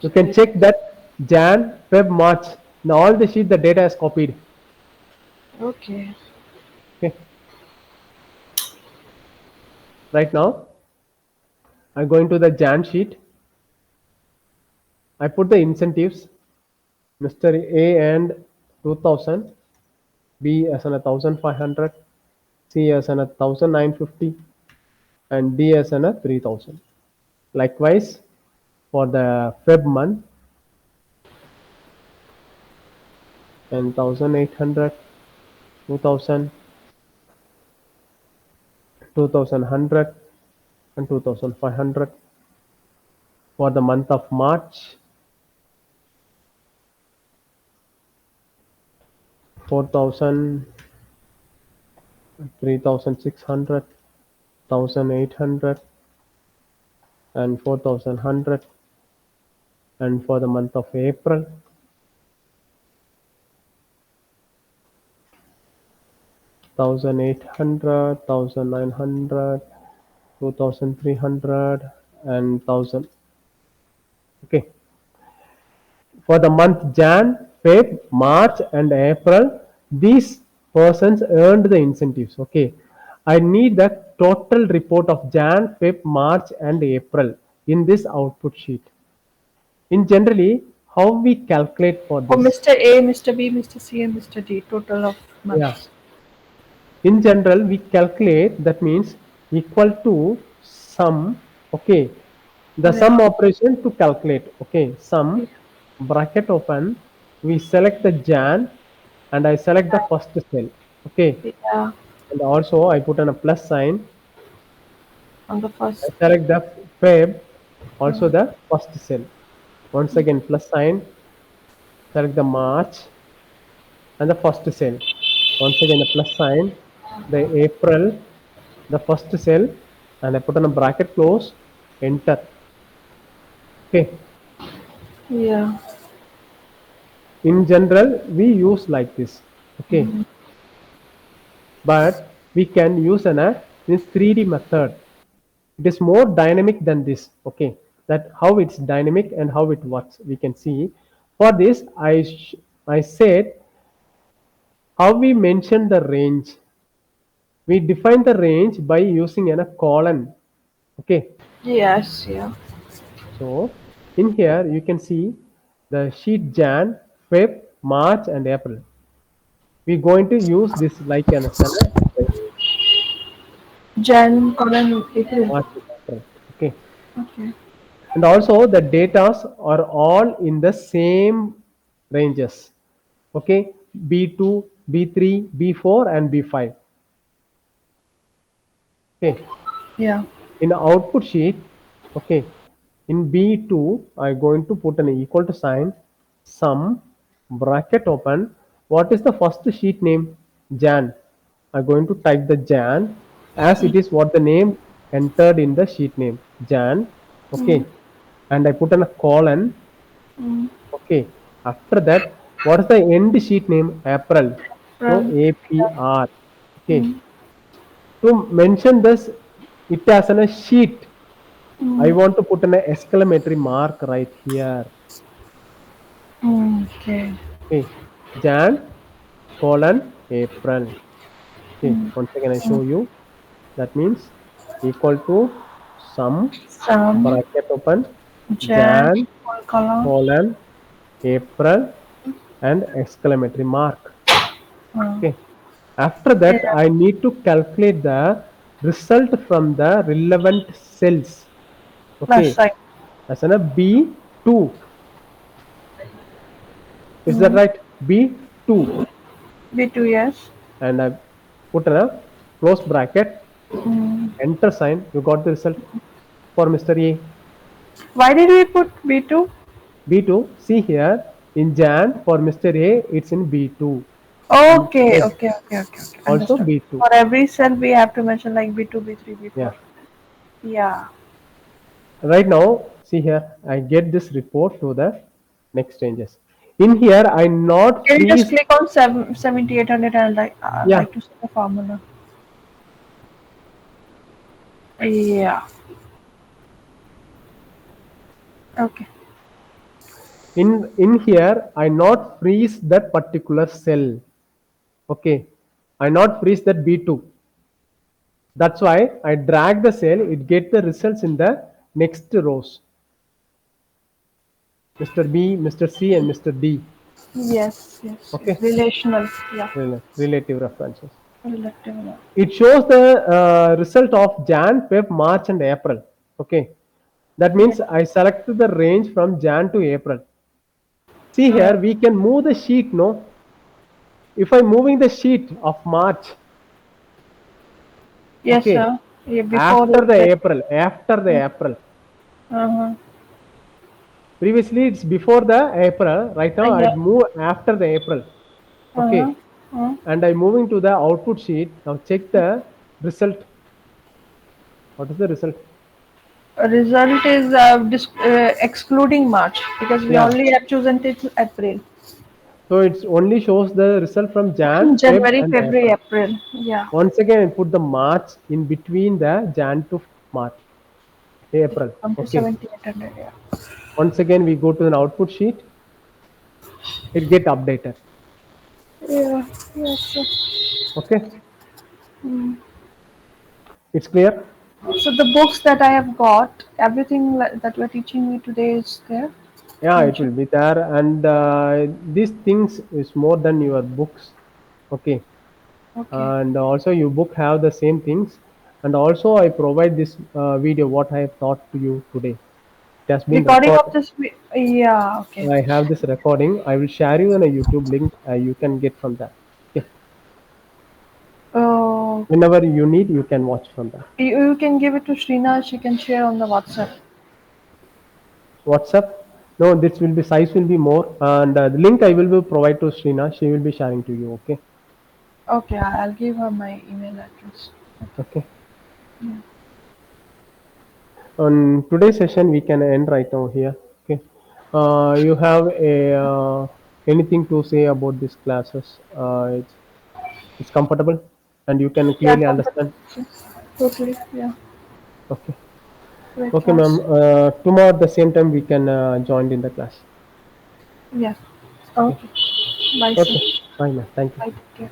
So can let check that Jan, Feb, March. In all the sheet the data is copied. okay. Okay, right now I go into the Jan sheet. I put the incentives, Mr. A and 2000, B as an 1500, C as an 1950, and D as an 3000. Likewise, for the Feb month, and 1800, 2000, 2100, and 2500. For the month of March, 4000, 3600, 1800, and 4100. And for the month of April, 1800, 1900, 2300, and 1000. Okay. For the month Jan, Feb, March, and April, these persons earned the incentives. Okay. I need the total report of Jan, Feb, March, and April in this output sheet. In generally, how we calculate for For this? Mr. A, Mr. B, Mr. C, and Mr. D, total of Yeah. months. In general, we calculate, that means equal to sum. Okay. The Yeah. sum operation to calculate. Okay. Sum, bracket open. We select the Jan and I select the first cell. Okay. Yeah. And also I put on a plus sign. On the I first. select the Feb, also Uh, the first cell. Once again, plus sign, select the March and the first cell. Once again, the plus sign, the April, the first cell, and I put on a bracket close, enter. Okay. yeah. In general, we use like this. Okay. But we can use in 3D method. It is more dynamic than this. Okay. That how it's dynamic and how it works. We can see. For this, I said how we mention the range. We define the range by using a colon. Okay. Yes. Yeah. So in here you can see the sheet Jan, Feb, March, and April. We're going to use this like an Jan, colon, April. March and April. Okay. Okay. And also the datas are all in the same ranges. Okay. B2, B3, B4, and B5. Okay. Yeah. In the output sheet, okay, in B2, I'm going to put an equal to sign, sum, bracket open. What is the first sheet name? Jan. I'm going to type the Jan as it is what the name entered in the sheet name. Jan. Okay. And I put in a colon. Mm. Okay. After that, what is the end sheet name? April. So April. APR. Okay. Mm. To mention this, it as a sheet. I Mm. want to put an exclamatory mark right here. Mm. Okay. Okay. Jan colon April. Okay. Once again, I show you. That means equal to sum Some bracket open Jan, Jan full color. colon April and exclamatory mark. Uh, Okay. After that, yeah. I need to calculate the result from the relevant cells. Plus Okay. side. As in a B2. Is that Mm. right? B2. B2, yes. And I put a close bracket, Mm. enter sign. You got the result for Mr. A. Why did we put B2? B2. See here in Jan for Mr. A, it's in B2. In Okay, Feb, okay, okay, okay, okay. also Understood. B2. For every cell, we have to mention like B2, B3, Yeah. B4. Yeah. Right now, see here, I get this report to the next changes. In here, I not Can you just freeze. click on 7800 and Yeah. like to see the formula? Yeah. Okay. In here, I not freeze that particular cell. Okay. I not freeze that B2. That's why I drag the cell, it get the results in the next rows. Mr. B, Mr. C, and Mr. D. Yes, yes, yes. Okay, Relational. Yeah. relative references. Relative. Yeah. It shows the result of Jan, Feb, March, and April. Okay, that Yeah. means I selected the range from Jan to April. See Uh, here, we can move the sheet. No, if I'm moving the sheet of March, yes, okay, sir. Yeah, before April. After the April. Uh-huh. Previously, it's before the April. Right now, Yeah. I'd move after the April. Uh-huh. Okay, Uh-huh. and I'm moving to the output sheet. Now check the result. What is the result? Result is excluding March because we Yeah. only have chosen till April. So it only shows the result from Jan, Feb, January, and February, April. April. Yeah. Once again, I put the March in between the Jan to March, April. Come to Okay. 7800. Yeah. Once again, we go to an output sheet. It get updated. Yeah. Yes, sir. Okay. It's clear. So the books that I have got, everything that you're teaching me today is there. Yeah, it will Mentioned. be there. And these things is more than your books. Okay. Okay. And also, your book have the same things. And also, I provide this video what I have taught to you today. It has been Recording of recorded. this. Yeah. Okay. I have this recording. I will share you on a YouTube link. You can get from that. Okay. Oh, Whenever you need, you can watch from that. you can give it to Shrina. She can share on the WhatsApp. WhatsApp. No, this will be size will be more, and the link I will be provide to Srina. She will be sharing to you. Okay. Okay, I'll give her my email address. Okay. Okay. On today's session, we can end right now here. Okay. You have a anything to say about these classes? It's comfortable, and you can Yeah, clearly understand. competency. Totally. Yeah. Okay. Great Okay, ma'am. class. Tomorrow at the same time we can join in the class. Yeah. Okay. Okay. Bye, sir. Okay. Bye, ma'am. Thank you. Bye. Take care.